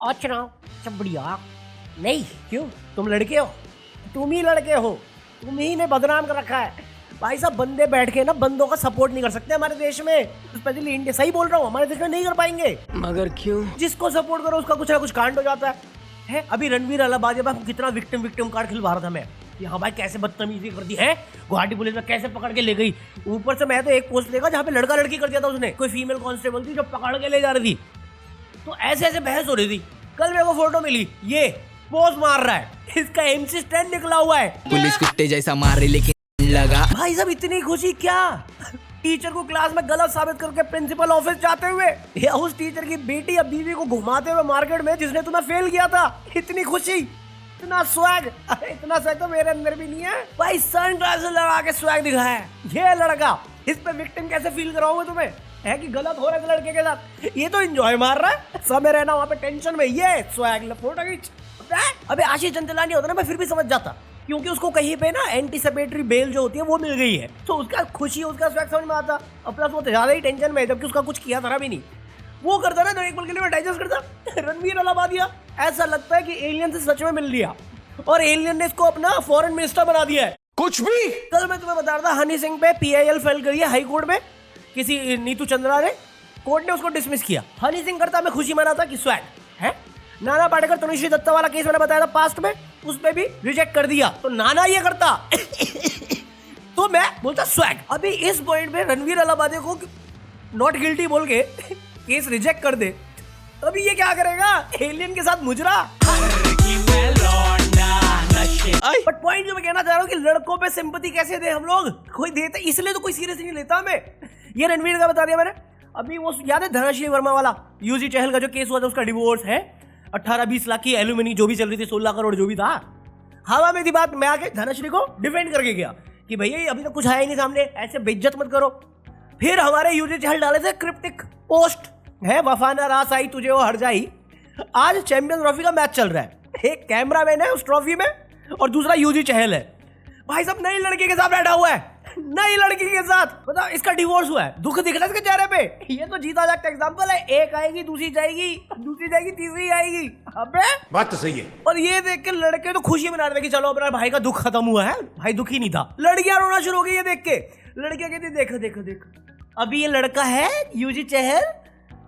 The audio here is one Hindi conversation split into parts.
अच्छा सब बढ़िया। नहीं क्यों, तुम लड़के हो, तुम ही लड़के हो, तुम ही ने बदनाम कर रखा है। भाई साहब बंदे बैठ के ना बंदों का सपोर्ट नहीं कर सकते हमारे देश में, स्पेशली इंडिया। सही बोल रहा हूँ, हमारे देश में नहीं कर पाएंगे। मगर क्यों? जिसको सपोर्ट करो उसका कुछ ना कुछ कांड हो जाता है। अभी रणवीर अलाहाबादी को कितना विक्टिम कार्ड खिलवा रहा था मैं कि हाँ भाई कैसे बदतमीजी कर दी है, गुवाहाटी पुलिस में कैसे पकड़ के ले गई। ऊपर से मैं तो एक पोस्ट देखा जहाँ पे लड़का लड़की कर दिया था उसने, कोई फीमेल कांस्टेबल थी जो पकड़ के ले जा रही थी, तो ऐसे ऐसे बहस हो रही थी। कल मेरे को फोटो मिली, ये पोज मार रहा है, इसका MC स्टैंड निकला हुआ है। पुलिस कुत्ते जैसा मार रही लेकिन लगा। भाई साहब इतनी खुशी क्या, टीचर को क्लास में गलत साबित करके प्रिंसिपल ऑफिस जाते हुए, या उस टीचर की बेटी या बीवी को घुमाते हुए मार्केट में जिसने तुम्हें फेल किया था। इतनी खुशी, इतना स्वैग, इतना स्वैग तो मेरे अंदर भी नहीं है भाई। सनग्लासेस लगा के स्वैग दिखाया है ये लड़का। इस पे विक्टिम कैसे फील कराओगे तुम्हें, है कि गलत हो रहा है लड़के के साथ, ये तो एंजॉय मार रहा है। समय रहना वहाँ पे टेंशन में, ये स्वैग फोटो खींच। अबे आशीष चंचलानी होता ना मैं फिर भी समझ जाता, क्योंकि उसको कहीं पे ना एंटीसिपेटरी बेल जो होती है वो मिल गई है, तो उसका खुशी, उसका स्वैग समझ में आता। अब प्लस वो ज्यादा ही टेंशन में है, जबकि उसका कुछ किया था भी नहीं। वो करता ना तो एक पल के लिए मैं डाइजेस्ट करता। रणवीर अलाहाबादिया ऐसा लगता है कि एलियन से सच में मिल लिया और एलियन ने इसको अपना फॉरेन मिनिस्टर बना दिया है। कुछ भी। कल मैं तुम्हें बता रहा था हनी सिंह पे PIL फाइल करी है हाई कोर्ट में, किसी नीतू चंद्रा ने, कोर्ट ने उसको डिसमिस किया। हनी सिंह करता मैं खुशी मनाता कि स्वैग है। नाना पाटेकर तनुश्री दत्ता वाला केस मैंने बताया था पास्ट में, उस पे भी रिजेक्ट कर दिया, तो नाना ये करता तो मैं बोलता स्वैग। अभी इस पॉइंट पे रणवीर अलाहाबादी को नॉट गिल्टी बोल के केस रिजेक्ट कर दे, अभी ये क्या करेगा, एलियन के साथ मुजरा। बट पॉइंट जो मैं कहना चाह रहा हूँ कि लड़कों पे सिंपैथी कैसे दे हम लोग, कोई देता, इसलिए तो कोई सीरियस नहीं लेता हमें। ये रणवीर का बता दिया मैंने। अभी वो याद है धनश्री वर्मा वाला UG चहल का जो केस हुआ था, उसका डिवोर्स है, 18-20 लाख की एल्यूमिनी जो भी चल रही थी, 16 करोड़ जो भी था, हवा में थी बात। मैं आके धनश्री को डिफेंड करके गया कि भैया अभी तक कुछ आया ही नहीं सामने, ऐसे बेइज्जत मत करो। फिर हमारे UG चहल डाले थे क्रिप्टिक पोस्ट है, वफाना रास आई तुझे वो हर जाई। आज चैंपियंस ट्रॉफी का मैच चल रहा है, एक कैमरामैन है उस ट्रॉफी में और दूसरा UG चहल है। भाई साहब नई लड़की के साथ बैठा हुआ है, नई लड़की के साथ, बताओ इसका डिवोर्स हुआ है, दुख दिख रहा है इसके चेहरे पे। ये तो जीता जागता एग्जांपल है, एक आएगी दूसरी जाएगी, दूसरी जाएगी तीसरी आएगी। अबे बात तो सही है। और ये देख के लड़के तो खुशी मना रहे थे कि चलो अपना भाई का दुख खत्म हुआ है। भाई दुख ही नहीं था, लड़कियां रोना शुरू हो गई ये देख के। लड़कियां कहती देखो देखो देखो, अभी ये लड़का है UG चहल,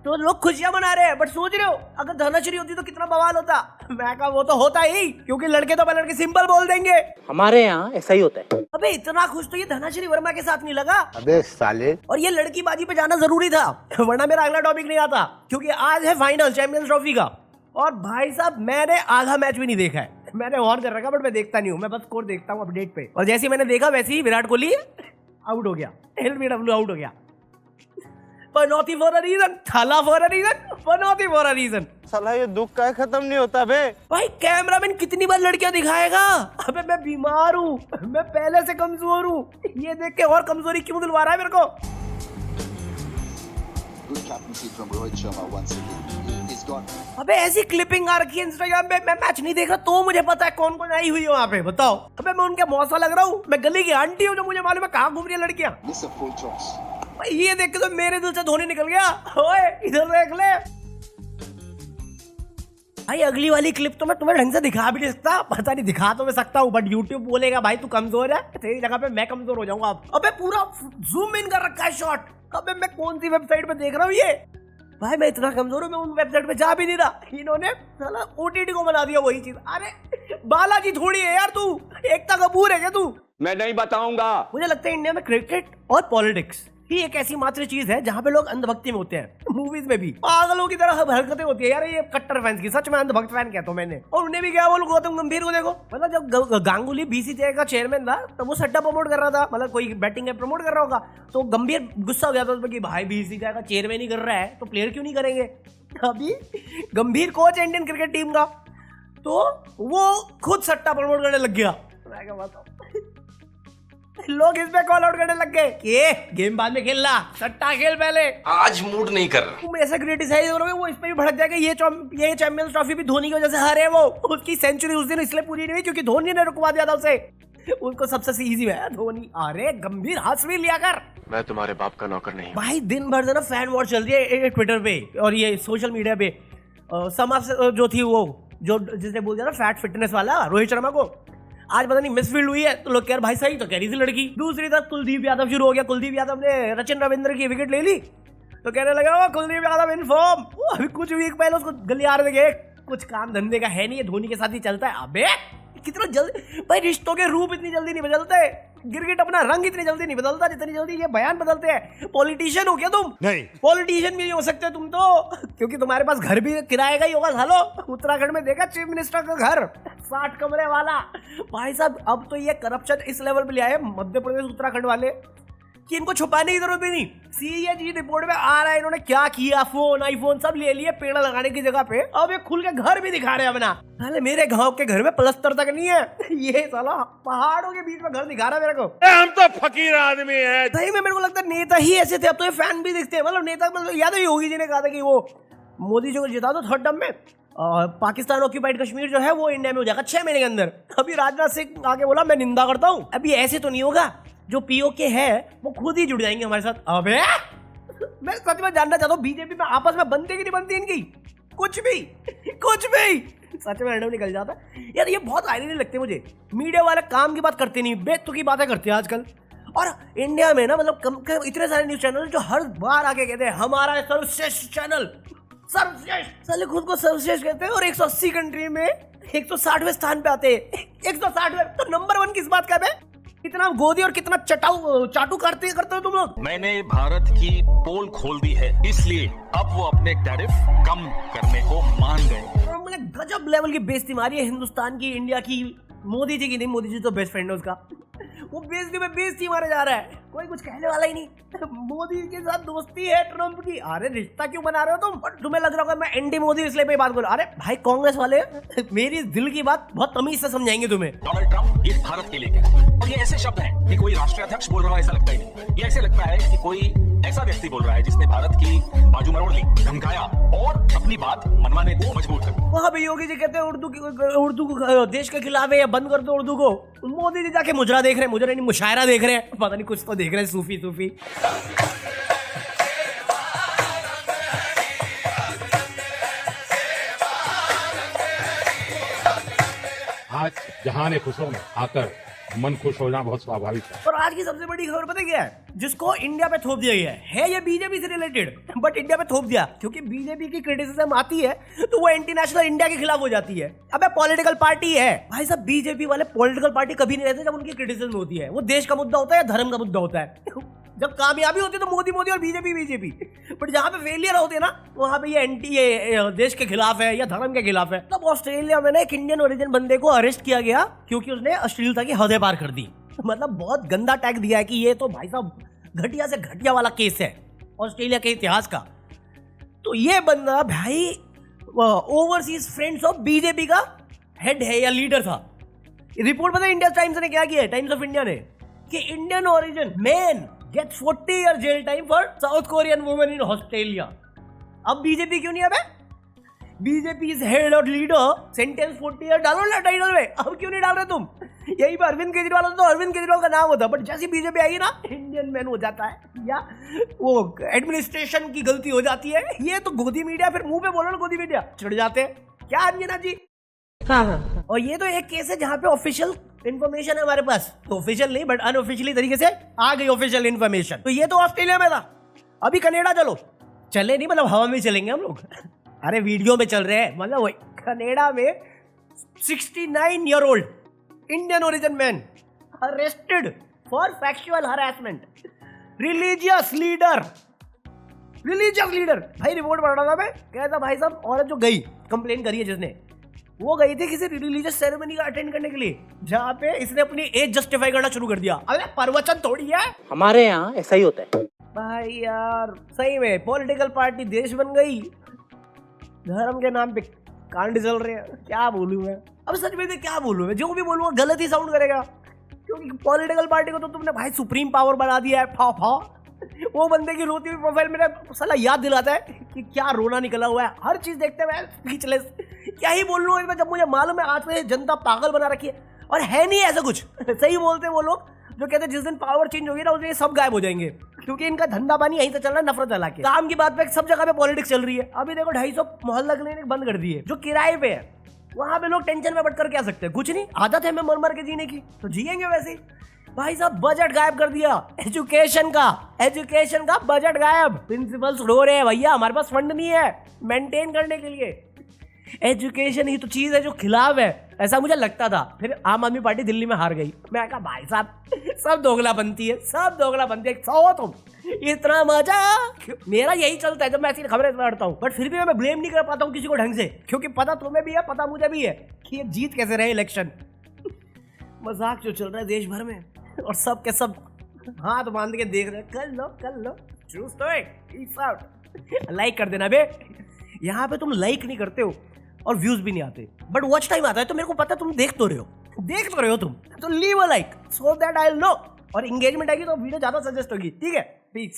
तो लोग खुशियां मना रहे हैं। बट सोच रहे हो अगर धनश्री होती तो कितना बवाल होता। मैं कहा वो तो होता ही, क्योंकि लड़के तो लड़के सिंपल बोल देंगे। हमारे यहाँ ऐसा ही होता है। अबे इतना खुश तो ये धनश्री वर्मा के साथ नहीं लगा। अबे साले। और ये लड़की बाजी पे जाना जरूरी था, वरना मेरा अगला टॉपिक नहीं आता, क्योंकि आज है फाइनल चैंपियंस ट्रॉफी का। और भाई साहब मैंने आधा मैच भी नहीं देखा है, मैंने ऑन कर रखा, बट मैं देखता नहीं हूँ, मैं बस स्कोर देखता हूँ अपडेट पे। और जैसे ही मैंने देखा वैसे ही विराट कोहली आउट हो गया, LBW आउट हो गया। पनौती फॉर अ रीजन, थाला for a reason, Panauti for a reason. साला ये दुख का खत्म नहीं होता बे। भाई कैमरामैन कितनी बार लड़कियां दिखाएगा। अबे मैं बीमार हूँ, मैं पहले से कमजोर हूँ, ये देख के और कमजोरी क्यों दिलवा रहा है मेरे को। अबे ऐसी क्लिपिंग आ रखी है इंस्टाग्राम पे, मैं मैच नहीं देख रहा तो मुझे पता है कौन कौन आई हुई है वहाँ पे, बताओ। अबे मैं उनके मौसा लग रहा हूँ, मैं गली की आंटी हूँ जो मुझे मालूम है कहाँ घूम रही है लड़कियां। भाई ये देख के तो मेरे दिल से धोनी निकल गया। ओए इधर देख ले भाई, अगली वाली क्लिप तो मैं तुम्हें ढंग से दिखा भी नहीं सकता, पता नहीं दिखा तो मैं सकता हूँ, बट YouTube बोलेगा भाई तू कमजोर है, तेरी जगह पे मैं कमजोर हो जाऊंगा। अबे पूरा जूम इन कर रखा है शॉट। अबे मैं कौन सी वेबसाइट पे देख रहा हूँ ये, भाई मैं इतना कमजोर हूँ, मैं उन वेबसाइट पे जा भी नहीं रहा। इन्होंने साला OTT को बना दिया वही चीज। अरे बालाजी थोड़ी है यार तू, एकता कपूर है क्या तू? मैं नहीं बताऊंगा। मुझे लगता है इंडिया में क्रिकेट और पॉलिटिक्स ही एक ऐसी मात्र चीज है जहाँ पे लोग अंधभक्ति में होते हैं। मूवीज में भी पागलों की तरह हरकतें होती है यार, ये कट्टर फैंस की, सच में अंधभक्त फैन कहता हूँ मैंने। और उन्हें भी क्या बोलूं, गौतम गंभीर को देखो, मतलब जब गांगुली BCCI का चेयरमैन था तो वो सट्टा प्रमोट कर रहा था, मतलब कोई बैटिंग ऐप प्रमोट कर रहा होगा, तो गंभीर गुस्सा हो गया था उसमें कि भाई BCCI का चेयरमैन ही कर रहा है तो प्लेयर क्यों नहीं करेंगे। अभी गंभीर कोच है इंडियन क्रिकेट टीम का, तो वो खुद सट्टा प्रमोट करने लग गया। लोग इस पे कॉल आउट करने लग गए कि गेम बाद में खेलना, सट्टा खेल पहले, आज मूड नहीं कर रहा। तुम ऐसा क्रिटिसाइज करोगे वो इस पे भी भड़क जाएगा। ये चैंपियंस ट्रॉफी भी धोनी की वजह से हारे वो, उसकी सेंचुरी उस दिन इसलिए पूरी नहीं हुई क्योंकि धोनी ने रुकवा दिया था उसे, उसको सबसे इजी है धोनी। अरे गंभीर हंस भी लिया कर, मैं तुम्हारे बाप का नौकर नहीं हूँ। भाई दिन भर ना फैन वॉर चल रही है ट्विटर पे और ये सोशल मीडिया पे। समा जो थी वो जो जिसने बोल दिया ना फैट फिटनेस वाला रोहित शर्मा को, आज पता नहीं मिसफील्ड हुई है तो लोग कह रहे भाई सही तो कह रही थी लड़की। दूसरी तरफ कुलदीप यादव शुरू हो गया, कुलदीप यादव ने सचिन रविंद्र की विकेट ले ली तो कहने लगा कुलदीप यादव इन फॉर्म। अभी कुछ वीक पहले उसको गलियार में गए, कुछ काम धंधे का है नहीं, धोनी के साथ ही चलता है। अबे कितना जल्दी भाई, रिश्तों के रूप इतनी जल्दी नहीं बदलते, गिरगिट अपना रंग इतनी जल्दी नहीं बदलता जितनी जल्दी ये बयान बदलते हैं। पॉलिटिशियन हो क्या तुम? नहीं, पॉलिटिशियन भी नहीं हो सकते तुम तो, क्योंकि तुम्हारे पास घर भी किराए का ही होगा। हेलो, उत्तराखंड में देखा चीफ मिनिस्टर का घर 60 कमरे वाला। भाई साहब अब तो ये करप्शन इस लेवल पे ले आए मध्य प्रदेश उत्तराखंड वाले कि इनको छुपाने की जरूरत भी नहीं। सीएजी रिपोर्ट में आ रहा है इन्होंने क्या किया, फोन आईफोन सब ले लिए पेड़ लगाने की जगह पे। अब ये खुल के घर भी दिखा रहे हैं अपना। साले मेरे गांव के घर में प्लस्तर तक नहीं है, ये साला पहाड़ों के बीच में घर दिखा रहा है मेरे को। हम तो फकीर आदमी है। सही में मेरे को लगता है नेता ही ऐसे थे, अब तो ये फैन भी दिखते हैं। मतलब नेता मतलब याद है योगी जी ने कहा था कि वो मोदी जी को जिता दो थर्ड टर्म में, पाकिस्तान ऑक्यूपाइड कश्मीर जो है वो इंडिया में हो जाएगा 6 महीने के अंदर। अभी राजनाथ सिंह आगे बोला मैं निंदा करता हूँ। अभी ऐसे तो नहीं होगा, जो पीओके है वो खुद ही जुड़ जाएंगे हमारे साथ। अबे मैं सच में जानना चाहता हूँ बीजेपी में आपस में बनती कि नहीं बनती इनकी, कुछ भी सच में रैंडम निकल जाता यार। ये बहुत आयरनी लगती है मुझे, मीडिया वाले काम की बात करते नहीं, बेतु की बातें करते हैं आजकल। और इंडिया में ना मतलब इतने सारे न्यूज चैनल जो हर बार आके कहते हैं हमारा सर्वश्रेष्ठ चैनल, सर्वश्रेष्ठ, साले खुद को सर्वश्रेष्ठ कहते हैं और 180 कंट्री में 160वें स्थान पे आते हैं। 160वें तो नंबर 1 किस बात का है? कितना गोदी और कितना चाटू करते हो तुम लोग। मैंने भारत की पोल खोल दी है, इसलिए अब वो अपने टैरिफ कम करने को मान गए। और मैंने गजब लेवल की बेइज्जती मारी है हिंदुस्तान की, इंडिया की। मोदी जी की नहीं, मोदी जी तो बेस्ट फ्रेंड है उसका, वो बेइज्जती में बेइज्जती मारे जा रहा है, कोई कुछ कहने वाला ही नहीं। मोदी के साथ दोस्ती है ट्रम्प की। अरे रिश्ता क्यों बना रहे हो तुम? और तुम्हें लग रहा होगा मैं एंटी मोदी इसलिए मैं बात बोलूं। अरे भाई कांग्रेस वाले मेरी दिल की बात बहुत तमीज से समझाएंगे तुम्हें। डोनाल्ड ट्रंप ये भारत के लिए कहते हैं और ये ऐसे शब्द हैं कि कोई राष्ट्रीय अध्यक्ष बोल रहा है ऐसा लगता ही नहीं। ये ऐसे लगता है कि कोई ऐसा व्यक्ति बोल रहा है जिसने भारत की बाजू मरोड़ ली, धमकाया और अपनी बात मनवाने को मजबूर कर। वहाँ पे योगी जी कहते हैं उर्दू देश के खिलाफ है या बंद कर दो उर्दू को। मोदी जी जाके मुजरा देख रहे हैं, मुजरा नहीं मुशायरा देख रहे हैं, पता नहीं कुछ तो देख रहे हैं, सूफी। आज जहान खुशों में आकर मन खुश होना बहुत स्वाभाविक है। और आज की सबसे बड़ी खबर पता क्या है? जिसको इंडिया पे थोप दिया गया है ये बीजेपी से रिलेटेड, बट इंडिया पे थोप दिया क्योंकि बीजेपी की क्रिटिसिज्म आती है तो वो एंटी नेशनल इंडिया के खिलाफ हो जाती है। अबे पॉलिटिकल पार्टी है भाई साहब, बीजेपी वाले पॉलिटिकल पार्टी कभी नहीं रहते जब उनकी क्रिटिसिज्म होती है। वो देश का मुद्दा होता है या धर्म का मुद्दा होता है। जब कामयाबी होती है तो मोदी और बीजेपी, बट जहां पे फेलियर होते हैं ना वहां पे ये देश के खिलाफ है या धर्म के खिलाफ है। तब ऑस्ट्रेलिया में ना एक इंडियन ओरिजिन बंदे को अरेस्ट किया गया क्योंकि उसने अश्लीलता की हदें पार कर दी। मतलब बहुत गंदा टैग दिया है कि ये तो भाई साहब घटिया से घटिया वाला केस है ऑस्ट्रेलिया के इतिहास का। तो ये बंदा भाई ओवरसीज फ्रेंड्स ऑफ बीजेपी का हेड है या लीडर था। रिपोर्ट पता है इंडिया टाइम्स ने क्या किया है, टाइम्स ऑफ इंडिया ने, कि Indian origin man get 40 year jail time for South Korean women in Australia. अब बीजेपी क्यों नहीं है? बीजेपी इज हेड और लीडर, सेंटेंस 40 ईयर डालो ना टाइटल में, अब क्यों नहीं डाल रहे तुम? यही पर अरविंद केजरीवाल होता तो अरविंद केजरीवाल का नाम होता, बट जैसी बीजेपी आई ना इंडियन मैन हो जाता है या वो एडमिनिस्ट्रेशन की गलती हो जाती है। ये तो गोदी मीडिया, फिर मुंह पे बोलो ना गोदी मीडिया, चिढ़ जाते हैं क्या अंजना जी। हाँ। और ये तो एक केस है जहां पे ऑफिशियल इन्फॉर्मेशन है हमारे पास, तो ऑफिशियल नहीं बट अनऑफिशियली तरीके से आ गई ऑफिशियल इन्फॉर्मेशन। तो ये तो ऑस्ट्रेलिया में था, अभी कनाडा चलो, चले नहीं मतलब हवा में चलेंगे हम लोग। अरे वीडियो में चल रहे हैं, मतलब वही कनाडा में 69 year old Indian origin man arrested for sexual harassment. Religious leader भाई रिपोर्ट पढ़ रहा था मैं, कहता भाई साहब औरत जो गई कंप्लेन करी है जिसने, वो गई थी किसी रिलीजियस सेरेमनी का अटेंड करने के लिए जहाँ पे इसने अपनी एज जस्टिफाई करना शुरू कर दिया। अरे प्रवचन थोड़ी है, हमारे यहाँ ऐसा ही होता है भाई यार। सही में पॉलिटिकल पार्टी देश बन गई, धर्म के नाम पे कांड चल रहे हैं। क्या बोलूं मैं, अब सच में क्या बोलूं मैं, जो भी बोलूंगा गलत ही साउंड करेगा क्योंकि पॉलिटिकल पार्टी को तो तुमने भाई सुप्रीम पावर बना दिया है। वो बंदे की रोती हुई प्रोफाइल मेरा साला याद दिलाता है कि क्या रोना निकला हुआ है। हर चीज देखते हुए स्पीचलेस, क्या ही बोल लूं जब मुझे मालूम है आज से जनता पागल बना रखी है और है नहीं ऐसा कुछ। सही बोलते हैं वो लोग जो कहते हैं जिस दिन पावर चेंज होगी ना उस दिन सब गायब हो जाएंगे। क्योंकि इनका धंधा पानी यहीं से चल रहा है, नफरत चला के। काम की बात पे सब जगह पे पॉलिटिक्स चल रही है। अभी देखो 250 मोहल्ला क्लिनिक बंद कर दिए जो किराए पे है, वहां पे लोग टेंशन में बैठ कर क्या सकते हैं, कुछ नहीं, आदत है हमें मर मर के जीने की, तो जिएंगे वैसे ही। भाई साहब बजट गायब कर दिया एजुकेशन का बजट गायब। प्रिंसिपल्स रो रहे हैं भैया हमारे पास फंड नहीं है मेंटेन करने के लिए। एजुकेशन ही तो चीज है जो खिलाफ है, ऐसा मुझे लगता था। फिर आम आदमी पार्टी दिल्ली में हार गई। मैं कहा भाई साहब सब दोगला बनती है, सब दोगला बनती है, सो तुम इतना मजा। मेरा यही चलता है जब मैं ऐसी खबरें पढ़ता हूँ, बट फिर भी मैं ब्लेम नहीं कर पाता हूँ किसी को ढंग से, क्योंकि पता तुम्हें भी है, पता मुझे भी है कि ये जीत कैसे रहे इलेक्शन। मजाक जो चल रहा है देश भर में, और सब के सब हाथ बांध के देख रहे, कर लो चूज तो एक लाइक कर देना बे। यहाँ पे तुम लाइक नहीं करते हो और व्यूज भी नहीं आते, बट वॉच टाइम आता है, तो मेरे को पता है तुम देख तो रहे हो तुम, तो leave a like so that I will know, और एंगेजमेंट आएगी तो वीडियो ज्यादा सजेस्ट होगी। ठीक है, पीस।